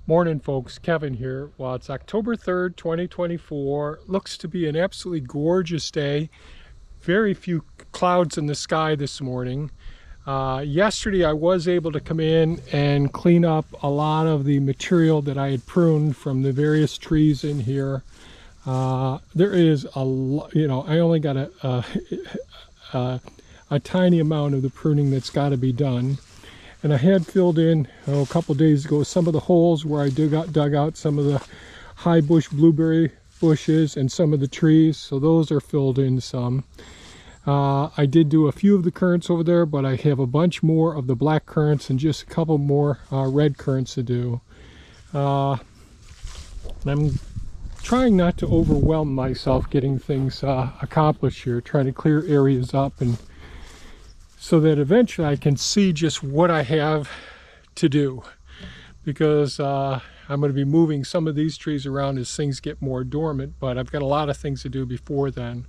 Morning folks, Kevin here. Well, it's October 3rd, 2024. Looks to be an absolutely gorgeous day. Very few clouds in the sky this morning. Yesterday I was able to come in and clean up a lot of the material that I had pruned from the various trees in here. There is a lot, I only got a tiny amount of the pruning that's got to be done. And I had filled in a couple days ago some of the holes where I dug out some of the high bush blueberry bushes and some of the trees, so those are filled in some. I did do a few of the currants over there, but I have a bunch more of the black currants and just a couple more red currants to do. I'm trying not to overwhelm myself getting things accomplished here, trying to clear areas up and so that eventually I can see just what I have to do, because I'm going to be moving some of these trees around as things get more dormant, but I've got a lot of things to do before then.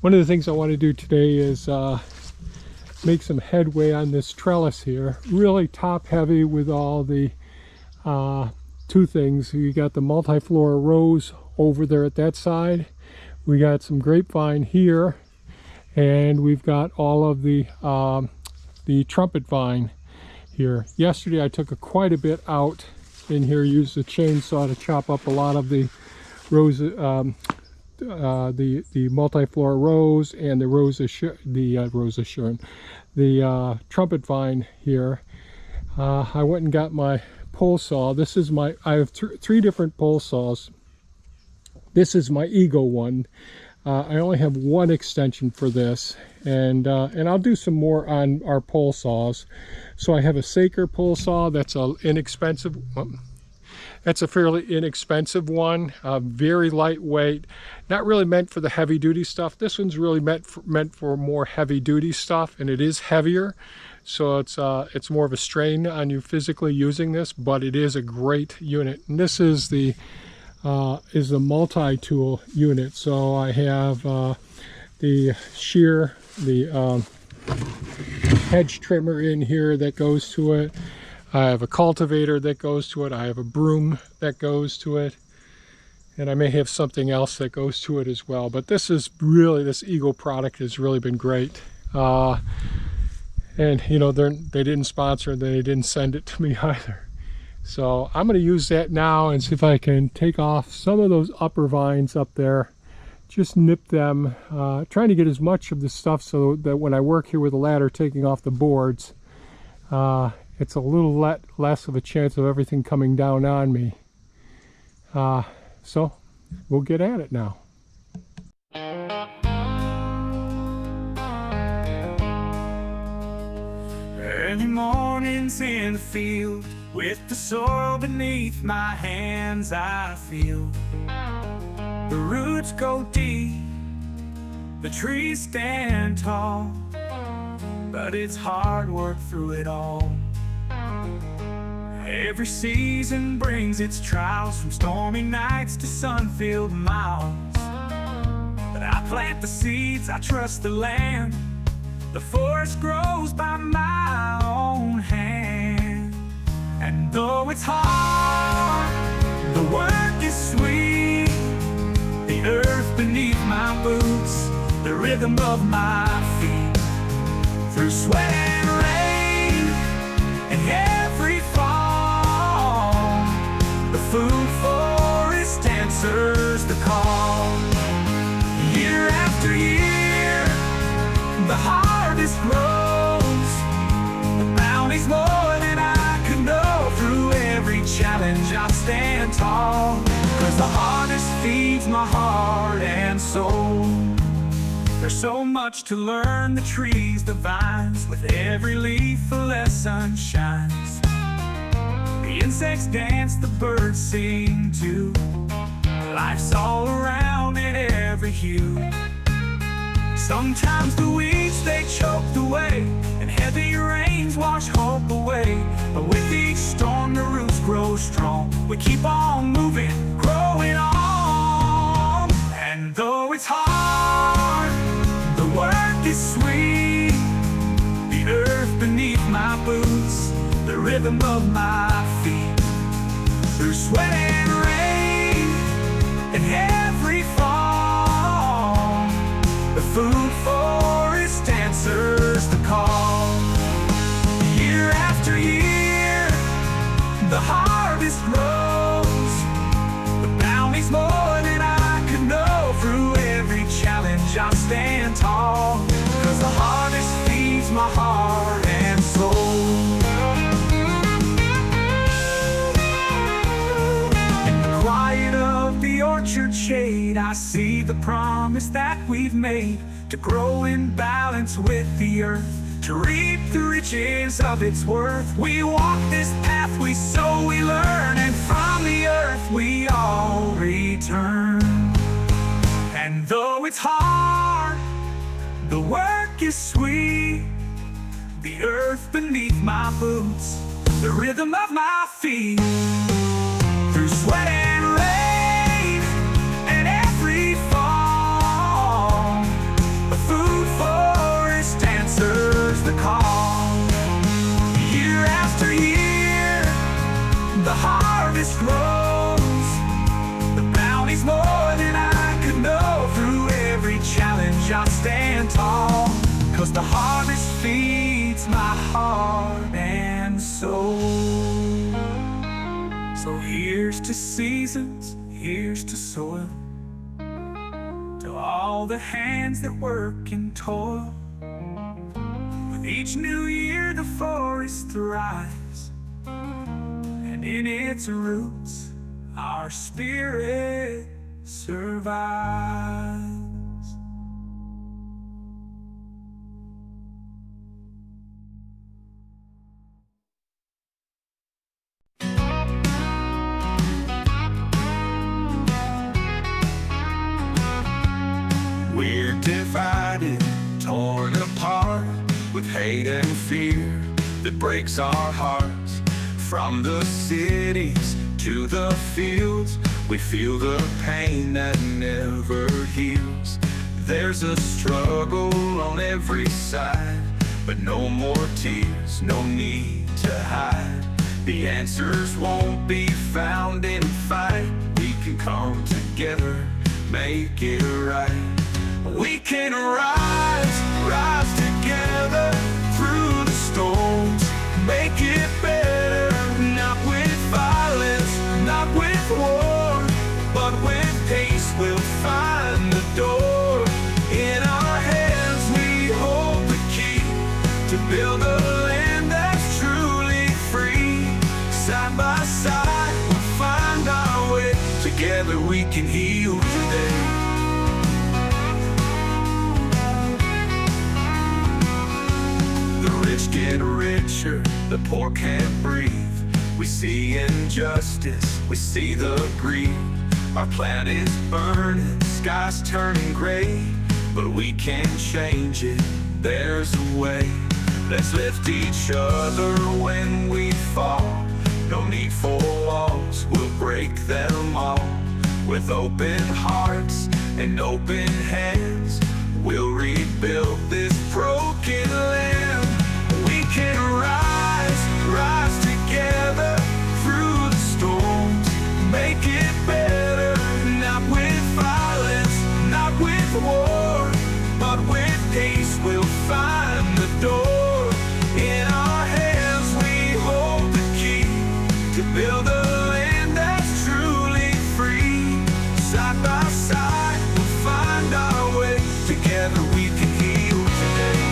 One of the things I want to do today is make some headway on this trellis here, really top heavy with all the two things. You got the Multiflora rose over there at that side, we got some grapevine here, and we've got all of the trumpet vine here. Yesterday I took quite a bit out in here, used a chainsaw to chop up a lot of the rose, the Multiflora rose and the trumpet vine here. I went and got my pole saw. This is my, I have three different pole saws. This is my Ego one. I only have one extension for this, and I'll do some more on our pole saws. So I have a Saker pole saw. That's a fairly inexpensive one, very lightweight, not really meant for the heavy duty stuff. This one's really meant for more heavy duty stuff, and it is heavier, so it's more of a strain on you physically using this, but it is a great unit. And this is the multi-tool unit. So I have the shear, the hedge trimmer in here that goes to it. I have a cultivator that goes to it. I have a broom that goes to it. And I may have something else that goes to it as well. But this is really, this Eagle product has really been great. And you know, they didn't sponsor, they didn't send it to me either. So I'm going to use that now and see if I can take off some of those upper vines up there. Just nip them, trying to get as much of the stuff so that when I work here with a ladder taking off the boards, it's a little less of a chance of everything coming down on me. So we'll get at it now. Early mornings in the field, with the soil beneath my hands, I feel the roots go deep, the trees stand tall, but it's hard work through it all. Every season brings its trials, from stormy nights to sun-filled miles. But I plant the seeds, I trust the land, the forest grows by my own hand. And though it's hard, the work is sweet. The earth beneath my boots, the rhythm of my feet. Through sweat and rain and every fall, the food forest answers the call. Year after year, the harvest grows. The bounty's more than I could know. Through every challenge I stand tall, 'cause the harvest feeds my heart and soul. There's so much to learn, the trees, the vines, with every leaf a lesson shines. The insects dance, the birds sing too. Life's all around in every hue. Sometimes the weeds, they choke the way, and heavy rains wash hope away. But with each storm the roots grow strong. We keep on moving, growing on. And though it's hard, the work is sweet. The earth beneath my boots, the rhythm of my feet. the harvest grows. The bounty's more than I could know. Through every challenge I'll stand tall, 'cause the harvest feeds my heart and soul. In the quiet of the orchard shade, I see the promise that we've made, to grow in balance with the earth, to reap the riches of its worth. We walk this path, we sow, we learn, and from the earth we all return. And though it's hard, the work is sweet. The earth beneath my boots, the rhythm of my feet. Through sweat and rain, and every fall, a food forest answers the call. Year after year, the harvest grows. The bounty's more than I could know. Through every challenge I'll stand tall, 'cause the harvest feeds my heart and soul. So here's to seasons, here's to soil, to all the hands that work and toil. With each new year the forest thrives, and in its roots our spirit survives. We're divided, torn apart, with hate and fear that breaks our hearts. From the cities to the fields, we feel the pain that never heals. There's a struggle on every side, but no more tears, no need to hide. The answers won't be found in fight. We can come together, make it right. We can rise, rise together through the storms, make it better. Not with violence, not with war, but with peace we'll find the door. In our hands we hold the key to build a land that's truly free. Side by side we'll find our way. Together we can heal today. Get richer, the poor can't breathe. We see injustice, we see the greed. Our planet's burning, skies turning gray, but we can change it, there's a way. Let's lift each other when we fall. No need for walls, we'll break them all. With open hearts and open hands, we'll rebuild this broken land. We can rise, rise together through the storms, make it better. Not with violence, not with war, but with peace we'll find the door. In our hands we hold the key to build a land that's truly free. Side by side we'll find our way. Together we can heal today.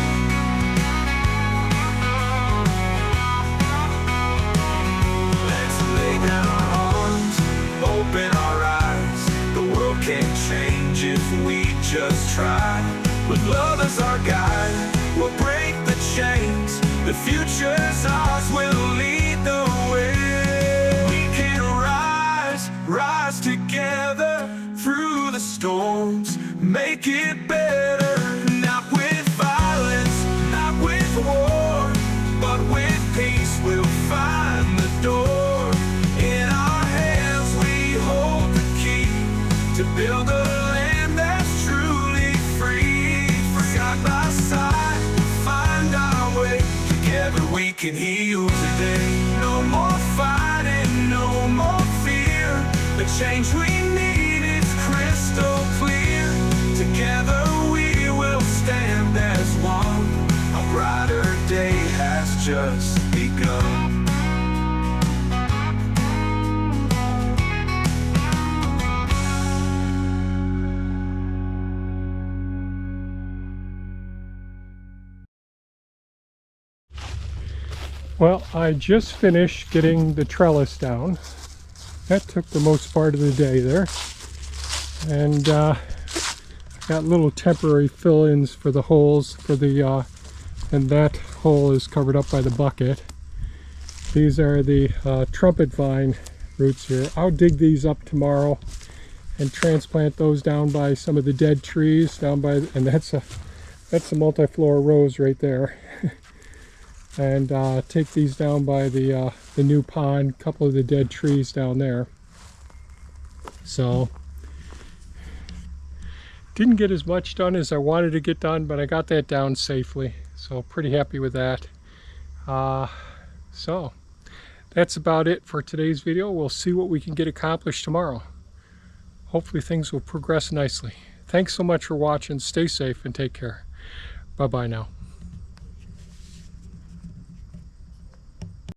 Open our eyes, the world can't change if we just try. With love as our guide, we'll break the chains. The future's ours, we'll lead the way. We can rise, rise together through the storms, make it better. Not with violence, not with war, but with peace we'll find the door. To build a land that's truly free. Side by side, find our way. Together we can heal today. No more fighting, no more fear. The change we need is crystal clear. Together we will stand as one. A brighter day has just begun. Well, I just finished getting the trellis down. That took the most part of the day there. And got little temporary fill-ins for the holes for the, and that hole is covered up by the bucket. These are the trumpet vine roots here. I'll dig these up tomorrow and transplant those down by some of the dead trees down by, and that's a multiflora rose right there. And take these down by the new pond, a couple of the dead trees down there. So didn't get as much done as I wanted to get done, but I got that down safely, so pretty happy with that. So that's about it for today's video. We'll see what we can get accomplished tomorrow. Hopefully things will progress nicely. Thanks so much for watching. Stay safe and take care. Bye-bye now.